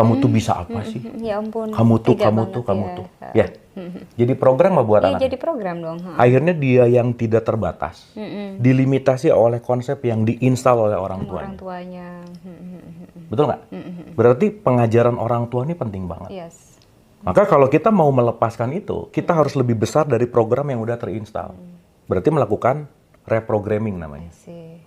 Kamu tuh bisa apa sih? Ya ampun. Kamu tuh. Ya. Jadi program mah buat Iya, anak. jadi program dong. Akhirnya dia yang tidak terbatas, dilimitasi oleh konsep yang diinstal oleh orang tuanya. Orang tuanya. Betul nggak? Berarti pengajaran orang tua ini penting banget. Yes. Maka kalau kita mau melepaskan itu, kita harus lebih besar dari program yang udah terinstal. Berarti melakukan reprogramming namanya.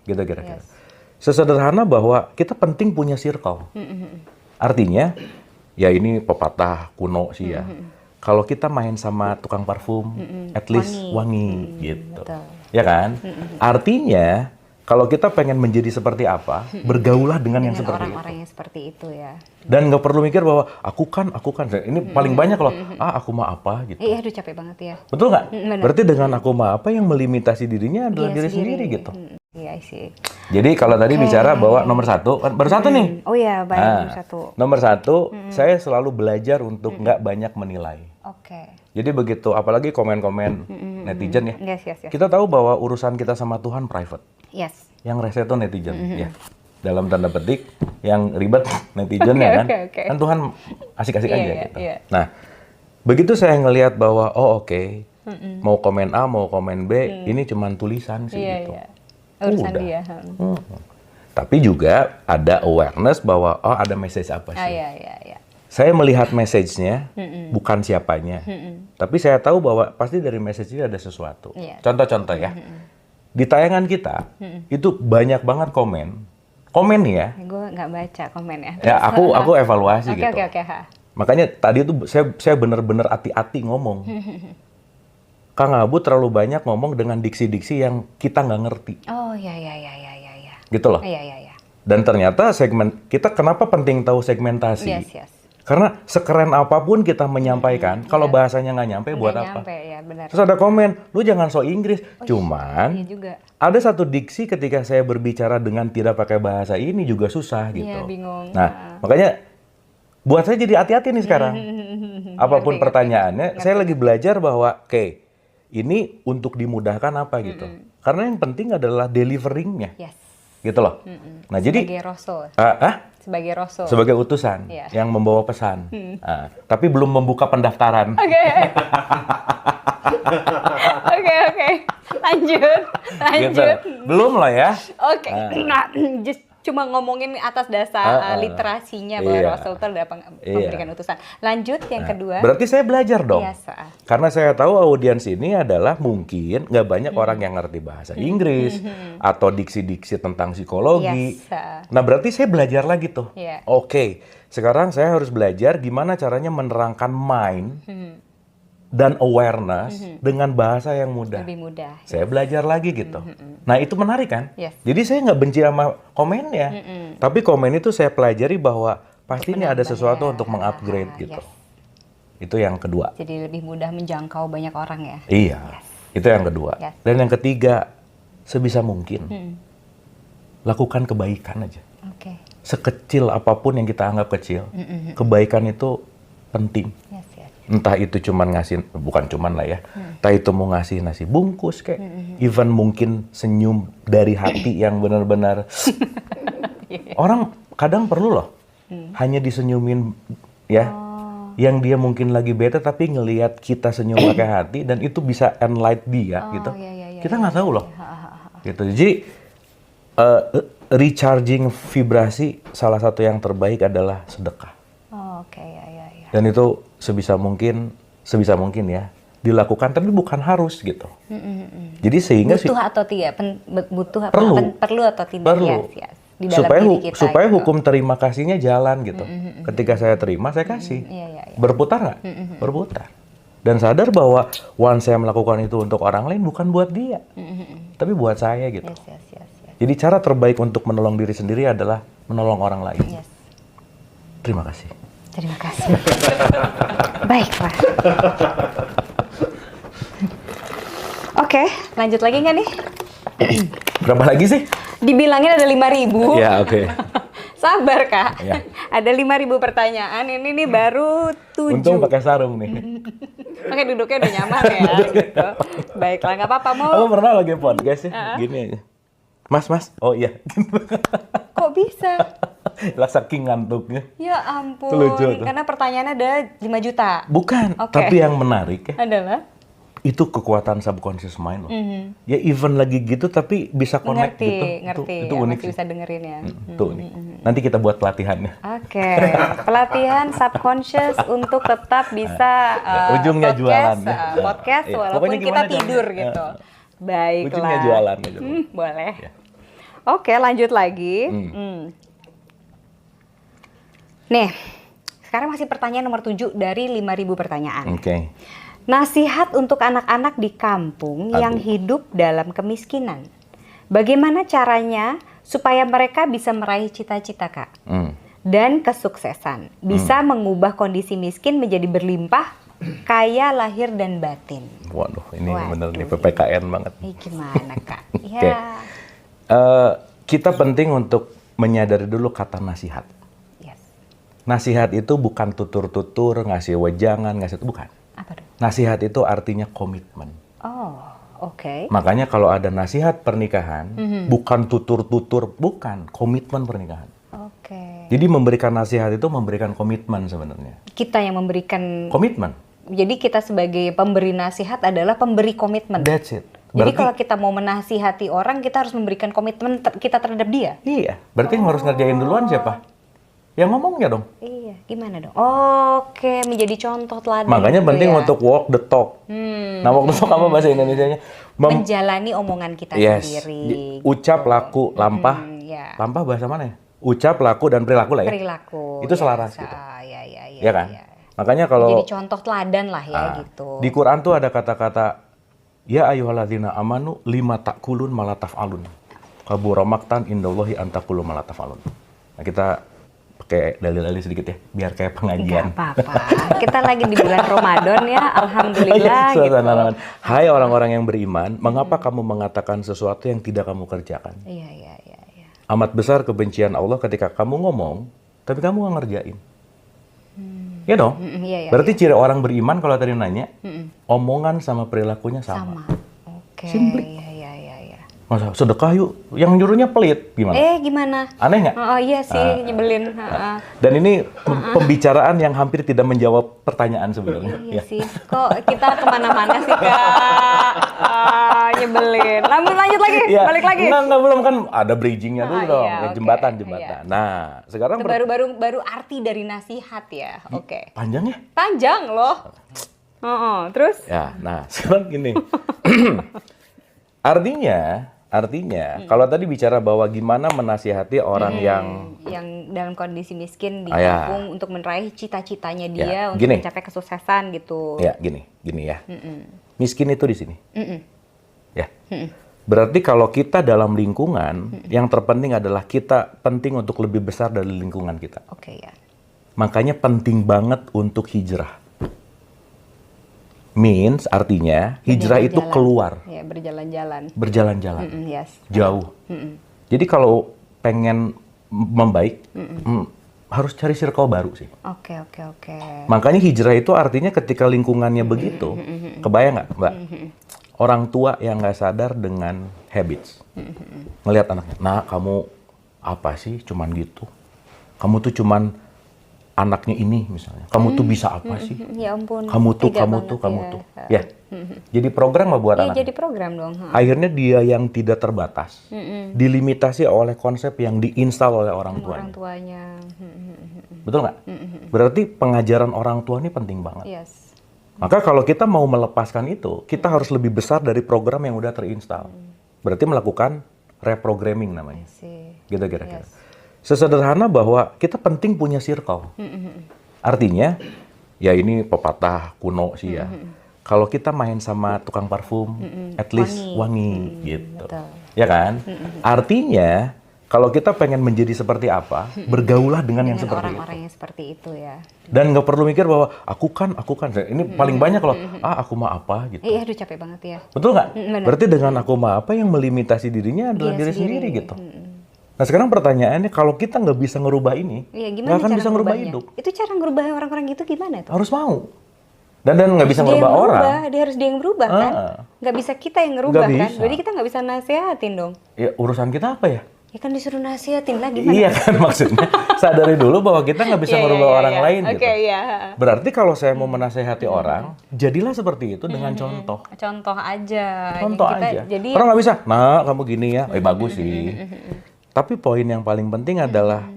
Gitu kira-kira. Yes. Sesederhana bahwa kita penting punya circle. Artinya, ya ini pepatah kuno sih ya. Kalau kita main sama tukang parfum, at least wangi gitu. Betul. Ya kan? Artinya, kalau kita pengen menjadi seperti apa, bergaulah dengan yang seperti itu. Orang-orang yang seperti itu ya. Dan nggak perlu mikir bahwa aku kan. Ini paling banyak loh. Aku mah apa gitu. Iya, aduh capek banget ya. Betul nggak? Berarti dengan aku mah apa yang melimitasi dirinya adalah diri sendiri gitu. Iya sih. Jadi kalau tadi bicara bahwa nomor satu, kan baru satu nih. Oh iya, baik, nomor satu. Nomor satu, saya selalu belajar untuk nggak banyak menilai. Oke. Jadi begitu, apalagi komen-komen netizen ya. Yes. Kita tahu bahwa urusan kita sama Tuhan private. Yes. Yang rese itu netizen, ya. Dalam tanda petik, yang ribet netizen ya kan. Okay. Kan Tuhan asik-asik aja gitu. Iya. Nah, begitu saya ngelihat bahwa mau komen A, mau komen B, ini cuman tulisan sih gitu. Iya. Urusan Udah. dia. Tapi juga ada awareness bahwa ada message apa sih. Iya. Saya melihat message-nya, bukan siapanya. Tapi saya tahu bahwa pasti dari message-nya ada sesuatu. Iya. Contoh-contoh ya. Di tayangan kita, itu banyak banget komen. Komen nih ya. Gue nggak baca komennya. Ya, aku evaluasi gitu. Oke. Makanya tadi itu saya benar-benar hati-hati ngomong. Kang Abu terlalu banyak ngomong dengan diksi-diksi yang kita nggak ngerti. Oh, iya. Gitu loh. Iya. Dan ternyata kenapa penting tahu segmentasi? Yes. Karena sekeren apapun kita menyampaikan, kalau bahasanya nggak nyampe, buat apa? Ya, benar. Terus ada komen, lu jangan so Inggris. Cuman, iya juga. ada satu diksi ketika saya berbicara dengan tidak pakai bahasa ini juga susah gitu. Iya, bingung. Nah, makanya buat saya jadi hati-hati nih sekarang. Apapun pertanyaannya, saya lagi belajar bahwa, ini untuk dimudahkan apa gitu. Karena yang penting adalah deliveringnya. Yes. Gitu loh. Nah, Sebagai rasul. Sebagai rasul. Sebagai utusan yang membawa pesan. Tapi belum membuka pendaftaran. Oke. Lanjut. Gitu. Belum lah ya. Oke. Nah, just cuma ngomongin atas dasar literasinya bahwa Rasul itu udah memberikan utusan. Lanjut yang kedua. Berarti saya belajar dong. Yes. Karena saya tahu audiens ini adalah mungkin nggak banyak orang yang ngerti bahasa Inggris atau diksi-diksi tentang psikologi. Yes. Nah, berarti saya belajar lagi tuh. Yeah. Oke, sekarang saya harus belajar gimana caranya menerangkan mind dan awareness dengan bahasa yang mudah. Lebih mudah. Saya belajar lagi gitu. Nah, itu menarik kan? Yes. Jadi saya nggak benci sama komennya. Tapi komen itu saya pelajari bahwa pasti ini ada sesuatu untuk mengupgrade gitu. Yes. Itu yang kedua. Jadi lebih mudah menjangkau banyak orang ya? Iya, itu yang kedua. Yes. Dan yang ketiga, sebisa mungkin lakukan kebaikan aja. Oke. Sekecil apapun yang kita anggap kecil, kebaikan itu penting. Yes. Entah itu cuman bukan cuman lah ya, entah itu mau ngasih nasi bungkus kayak, even mungkin senyum dari hati yang benar-benar, orang kadang perlu loh, hanya disenyumin ya, yang dia mungkin lagi bete tapi ngelihat kita senyum pakai hati dan itu bisa enlight dia gitu, kita nggak tahu loh, gitu. Jadi recharging vibrasi salah satu yang terbaik adalah sedekah. Oke. Dan itu sebisa mungkin ya dilakukan, tapi bukan harus gitu. Jadi sehingga butuh atau tidak? Butuh apa? Perlu atau tidak? Perlu. Yes. Di dalam diri kita, supaya gitu. hukum terima kasihnya jalan gitu. Ketika saya terima, saya kasih. Berputar nggak? Berputar. Dan sadar bahwa once saya melakukan itu untuk orang lain, bukan buat dia, tapi buat saya gitu. Yes. Jadi cara terbaik untuk menolong diri sendiri adalah menolong orang lain. Yes. Terima kasih. Terima kasih. Baiklah. Oke, lanjut lagi nggak nih? Berapa lagi sih? Dibilangin ada 5.000. Ya, oke. Sabar, Kak. Ya. Ada 5.000 pertanyaan, ini nih baru 7. Untung pakai sarung nih. Makanya duduknya udah nyaman ya. Gitu. Baiklah, nggak apa-apa. Aku pernah lagi podcast ya, gini aja. Mas. Oh iya. Kok bisa? Lah saking ngantuknya. Ya ampun. Itu lucu tuh. Karena pertanyaannya ada 5 juta. Bukan, Oke. tapi yang menarik ya, Adalah itu kekuatan subconscious mind loh. Ya even lagi gitu tapi bisa connect gitu. ngerti. Itu Ya, unik masih sih. bisa dengerin ya. Itu unik. Nanti kita buat pelatihannya. Oke, pelatihan subconscious untuk tetap bisa Ujungnya podcast, jualan ya. podcast Iya. walaupun Pokoknya kita gimana tidur caranya? gitu. Baiklah. Ujungnya jualan aja. Boleh. Ya. Oke, lanjut lagi. Nih, sekarang masih pertanyaan nomor 7 dari 5.000 pertanyaan. Oke. Nasihat untuk anak-anak di kampung yang hidup dalam kemiskinan. Bagaimana caranya supaya mereka bisa meraih cita-cita, Kak? Dan kesuksesan. Bisa mengubah kondisi miskin menjadi berlimpah, kaya lahir dan batin. Waduh, ini Waduh. bener nih PPKN banget. Ini gimana, Kak? Oke. Kita penting untuk menyadari dulu kata nasihat. Yes. Nasihat itu bukan tutur-tutur, ngasih wejangan, ngasih itu bukan. Apa dong? Nasihat itu artinya komitmen. Oh, oke. Makanya kalau ada nasihat pernikahan, bukan tutur-tutur, bukan komitmen pernikahan. Oke. Jadi memberikan nasihat itu memberikan komitmen sebenarnya. Kita yang memberikan, Komitmen. jadi kita sebagai pemberi nasihat adalah pemberi komitmen. That's it. Jadi kalau kita mau menasihati orang, kita harus memberikan komitmen kita terhadap dia. Iya, berarti yang harus ngerjain duluan siapa? Yang ngomongnya dong. Iya, gimana dong? Oke, menjadi contoh teladan. Makanya gitu penting ya. untuk walk the talk. Nah, walk the talk apa bahasa Indonesianya? Menjalani omongan kita sendiri. Ucap, laku, lampah. Ya. Lampah bahasa mana ya? Ucap, laku, dan perilaku lah ya. Perilaku. Itu selaras gitu. Ya, Ya kan? Makanya kalau Jadi contoh teladan lah ya gitu. di Quran tuh ada kata-kata ya ayyuhalladzina amanu lima takulun malah taf'alun. Kabura maqtan indallahi antaqulu malah taf'alun. Nah, kita pakai dalil-dalil sedikit ya, biar kayak pengajian. Nggak apa-apa. Kita lagi di bulan Ramadan ya, alhamdulillah gitu. Suasana Ramadan. Hai orang-orang yang beriman, mengapa kamu mengatakan sesuatu yang tidak kamu kerjakan? Iya. Amat besar kebencian Allah ketika kamu ngomong, tapi kamu nggak ngerjain. Ya dong? Iya. Berarti ciri orang beriman kalau tadi nanya, omongan sama perilakunya sama. Oke. Simply. Iya. Masa sedekah yuk, yang nyuruhnya pelit, gimana? Gimana? Aneh nggak? Oh iya sih, nyebelin. Dan ini pembicaraan yang hampir tidak menjawab pertanyaan sebenarnya. Iya sih, kok kita kemana-mana sih Kak? Nyebelin. Lanjut lagi, Ya, balik lagi. Enggak, belum kan ada bridgingnya dulu dong, Iya, ya, oke. jembatan. Iya. Nah, sekarang Itu baru arti dari nasihat ya. Oke. panjang ya? Panjang loh. Terus? Ya, nah sekarang gini. Artinya, kalau tadi bicara bahwa gimana menasihati orang yang dalam kondisi miskin di Ya. kampung untuk meraih cita-citanya Ya, dia untuk gini. mencapai kesuksesan gitu. ya gini ya. Miskin itu di sini. Ya. Berarti kalau kita dalam lingkungan, yang terpenting adalah kita penting untuk lebih besar dari lingkungan kita. Oke ya. Makanya penting banget untuk hijrah. Means artinya hijrah itu Berjalan. keluar, Ya, berjalan-jalan. berjalan-jalan, Yes. jauh. Jadi kalau pengen membaik, harus cari circle baru sih. Oke. Makanya hijrah itu artinya ketika lingkungannya begitu, kebayang nggak, Mbak? Orang tua yang nggak sadar dengan habits, ngelihat anaknya, nah kamu apa sih, cuman gitu, kamu tuh cuman anaknya ini misalnya, kamu tuh bisa apa sih? Ya ampun. Kamu tuh. Ya. Jadi program buat Iya, anak. jadi program dong. Akhirnya dia yang tidak terbatas, dilimitasi oleh konsep yang diinstal oleh orang Orang tuanya. tuanya. Betul nggak? Berarti pengajaran orang tua ini penting banget. Yes. Maka kalau kita mau melepaskan itu, kita harus lebih besar dari program yang udah terinstal. Berarti melakukan reprogramming namanya. Gitu kira-kira. Yes. Sesederhana bahwa kita penting punya circle. Artinya, ya ini pepatah kuno sih ya. Kalau kita main sama tukang parfum, at least wangi gitu. Betul. Ya kan? Artinya, kalau kita pengen menjadi seperti apa, bergaulah dengan yang seperti itu. Orang-orang yang seperti itu ya. Dan nggak perlu mikir bahwa aku kan. Ini paling banyak kalau aku mah apa gitu. Iya, aduh capek banget ya. Betul nggak? Benar. Berarti dengan aku mah apa yang melimitasi dirinya adalah Dia diri sendiri sendiri. gitu. Nah sekarang pertanyaannya, kalau kita nggak bisa ngerubah ini, Iya, nggak gimana akan cara bisa ngerubah ngerubahnya? hidup. Itu cara ngerubah orang-orang gitu gimana tuh? Harus mau. Dan nggak bisa Dia ngerubah yang orang. Dia harus dia yang berubah kan? Nggak bisa kita yang ngerubah Nggak kan? bisa. Jadi kita nggak bisa nasehatin dong. Ya urusan kita apa ya? Ya kan disuruh nasihatin lah gimana? Iya kan maksudnya sadari dulu bahwa kita nggak bisa merubah orang lain Oke, gitu. iya. Berarti kalau saya mau menasehati orang, jadilah seperti itu dengan contoh. Contoh aja. Contoh Kita aja. Jadi Orang nggak bisa, nah kamu gini ya, bagus sih. Tapi poin yang paling penting adalah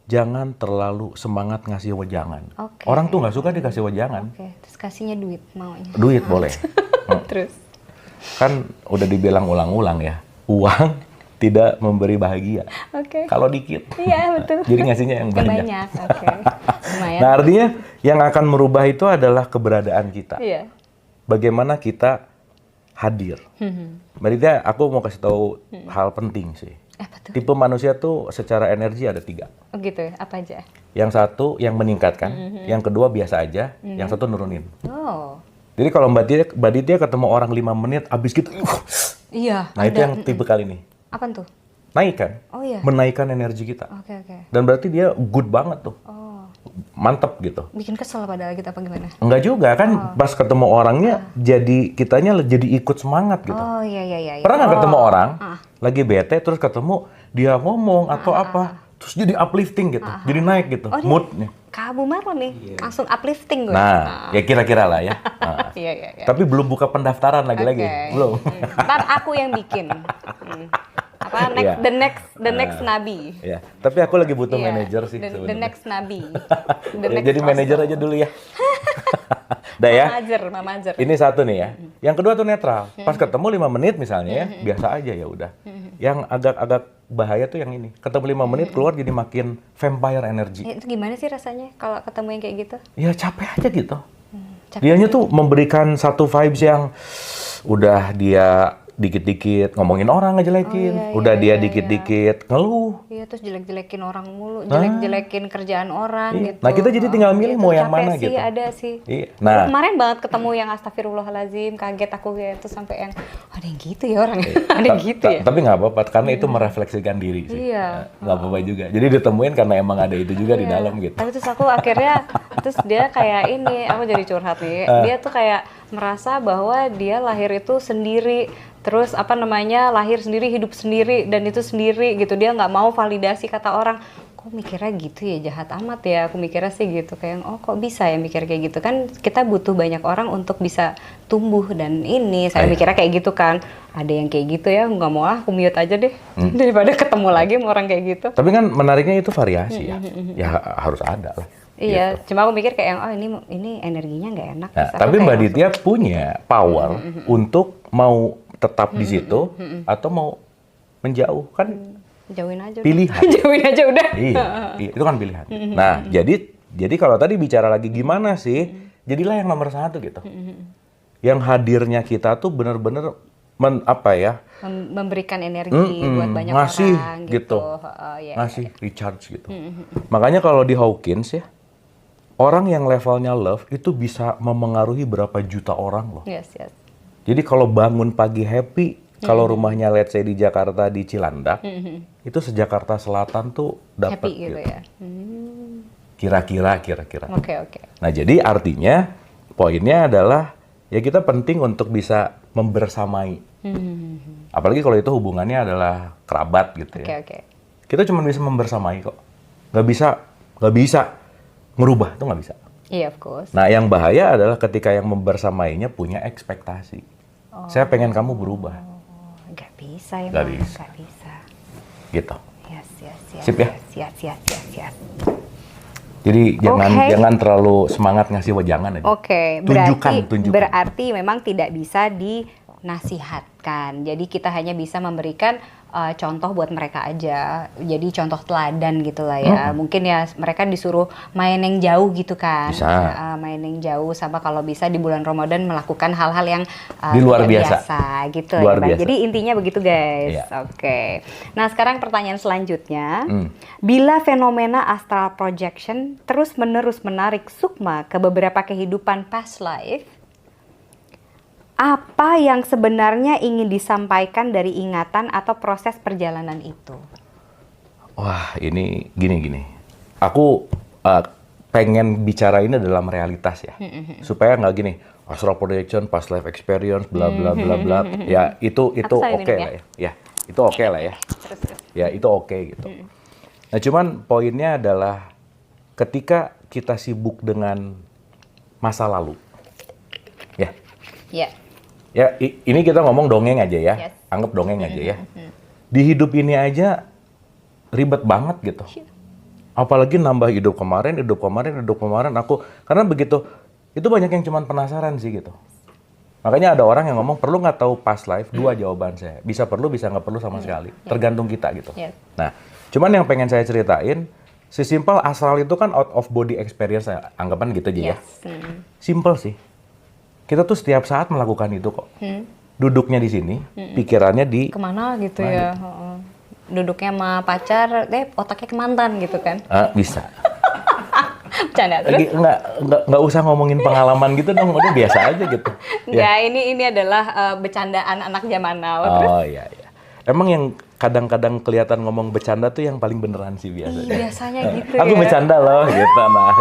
jangan terlalu semangat ngasih wejangan. Oke. Orang tuh nggak suka dikasih wejangan. Oke, terus kasihnya duit maunya. Duit boleh. Terus. Kan udah dibilang ulang-ulang ya, uang tidak memberi bahagia. Oke. Kalau dikit. Iya, betul. Jadi ngasihnya yang banyak. Banyak. Oke. Lumayan. Nah artinya yang akan merubah itu adalah keberadaan kita. Iya. Bagaimana kita hadir. Mbak Ditya, aku mau kasih tahu hal penting sih. Apa tuh? Tipe manusia tuh secara energi ada 3. Oh gitu ya, apa aja? Yang satu yang meningkatkan, yang kedua biasa aja, yang satu nurunin. Oh. Jadi kalau Mbak Ditya ketemu orang 5 menit, abis gitu, Iya. nah itu yang tipe kali ini. Apaan tuh? Naikkan, Oh iya. menaikkan energi kita. Oke, oke. Dan berarti dia good banget tuh, Oh. mantep gitu. Bikin kesel padahal kita apa gimana? Enggak juga kan, pas ketemu orangnya jadi kitanya jadi ikut semangat gitu. Oh iya iya iya. Pernah nggak ketemu orang Ah. lagi bete terus ketemu dia ngomong atau apa, terus jadi uplifting gitu, jadi naik gitu Oh, dia- moodnya. Kabu Marlon nih, langsung uplifting gue. Nah, ya kira-kira lah ya. Nah. Iya iya iya. Tapi belum buka pendaftaran lagi-lagi, Oke. belum. Ntar aku yang bikin. Apa Iya. the next nabi. Ya, tapi aku lagi butuh Iya, manajer sih the sebenarnya. next nabi. Ya, The next jadi manajer aja dulu ya. Dah ya. Mamajer. Ini satu nih ya. Yang kedua tuh netral. Pas ketemu 5 menit misalnya ya, biasa aja ya udah. Yang agak-agak bahaya tuh yang ini. Ketemu 5 menit keluar jadi makin vampire energy. Itu gimana sih rasanya kalau ketemu yang kayak gitu? Ya capek aja gitu. Capek. Dianya tuh memberikan satu vibes yang udah dia dikit-dikit ngomongin orang ngejelekin, Oh, iya, udah iya, dia iya, dikit-dikit ngeluh. Iya, terus jelek-jelekin orang mulu, jelek-jelekin kerjaan orang Iya. gitu. Nah, kita jadi tinggal milih itu mau yang capek mana sih, gitu. ada sih. Iya. Nah, Kemarin banget ketemu yang astagfirullahalazim, kaget aku gitu sampai yang ada yang gitu ya orang. Ada yang gitu ya. Tapi nggak apa-apa karena itu merefleksikan diri sih. Iya. Nggak apa-apa juga. Jadi ditemuin karena emang ada itu juga di Iya. dalam gitu. Tapi terus aku akhirnya, terus dia kayak ini, aku jadi curhat nih. Dia tuh kayak merasa bahwa dia lahir itu sendiri, terus apa namanya, lahir sendiri, hidup sendiri, dan itu sendiri gitu. Dia nggak mau validasi kata orang. Kok mikirnya gitu ya, jahat amat ya. Aku mikirnya sih gitu, kayak oh kok bisa ya mikir kayak gitu. Kan kita butuh banyak orang untuk bisa tumbuh, dan ini saya Iya. mikirnya kayak gitu kan. Ada yang kayak gitu ya, nggak mau aku mute aja deh. Daripada ketemu lagi sama orang kayak gitu. Tapi kan menariknya itu variasi ya. Ya harus ada lah. Iya, Gitu. cuma aku mikir kayak oh ini energinya nggak enak. Nah, Terus aku tapi kayak Mbak Ditya punya power untuk mau tetap di situ atau mau menjauh kan jauhin aja. udah. pilihan. Jauhin aja udah. Iya, itu kan pilihan. Nah, jadi kalau tadi bicara lagi gimana sih, jadilah yang nomor 1 gitu. Yang hadirnya kita tuh bener-bener Memberikan energi buat banyak ngasih orang gitu. Iya, ngasih recharge gitu. Makanya kalau di Hawkins ya, orang yang levelnya love itu bisa memengaruhi berapa juta orang loh. Yes, yes. Jadi kalau bangun pagi happy, kalau rumahnya let's say di Jakarta di Cilandak, itu se-Jakarta Selatan tuh dapat Happy gitu ya. Kira-kira. Oke. Nah, jadi artinya poinnya adalah ya kita penting untuk bisa membersamai. Apalagi kalau itu hubungannya adalah kerabat gitu ya. Oke. Kita cuma bisa membersamai kok. Nggak bisa ngerubah, tuh nggak bisa. Iya, of course. Nah, yang bahaya adalah ketika yang membersamainya punya ekspektasi. Saya pengen kamu berubah. Nggak bisa ya, Nggak Mas. bisa. Nggak bisa. Gitu. Yes. Sip ya? Yes. Jadi Oke. jangan terlalu semangat ngasih wejangan aja. Oke, Tunjukkan. berarti memang tidak bisa dinasihatkan. Jadi kita hanya bisa memberikan contoh buat mereka aja. Jadi contoh teladan gitu lah ya. Mungkin ya mereka disuruh main yang jauh gitu kan. Bisa. Main yang jauh, sama kalau bisa di bulan Ramadan melakukan hal-hal yang Di luar tidak biasa. gitu Luar ya, Mbak. biasa. Jadi intinya begitu guys. Iya. Oke. Nah, sekarang pertanyaan selanjutnya. Bila fenomena astral projection terus-menerus menarik Sukma ke beberapa kehidupan past life, apa yang sebenarnya ingin disampaikan dari ingatan atau proses perjalanan itu? Wah, ini gini. Aku pengen bicara ini dalam realitas ya. Supaya nggak gini, astral projection, past life experience, bla bla bla bla. Ya, itu Aku sambil oke minum lah ya. Ya. itu oke lah ya. Ya itu oke gitu. Nah cuman poinnya adalah ketika kita sibuk dengan masa lalu, ya. Ya. Ya ini kita ngomong dongeng aja ya, Yes. anggap dongeng aja ya. Di hidup ini aja ribet banget gitu. Apalagi nambah hidup kemarin aku, karena begitu itu banyak yang cuman penasaran sih gitu. Makanya ada orang yang ngomong perlu nggak tahu past life, 2 jawaban saya. Bisa perlu, bisa nggak perlu sama sekali. Tergantung kita gitu. Yes. Nah, cuman yang pengen saya ceritain, sesimpel astral itu kan out of body experience, anggapan gitu aja ya. Simple sih. Kita tuh setiap saat melakukan itu kok. Duduknya di sini, pikirannya di Kemana gitu ya? Duduknya sama pacar, otaknya ke mantan gitu kan? bisa. Bercanda terus? Nggak usah ngomongin pengalaman gitu dong, udah biasa aja gitu. Enggak, ini adalah bercandaan anak zaman now. Terus? Oh iya. Emang yang kadang-kadang kelihatan ngomong bercanda tuh yang paling beneran sih biasanya. Biasanya gitu Aku ya. bercanda loh gitu. Nah.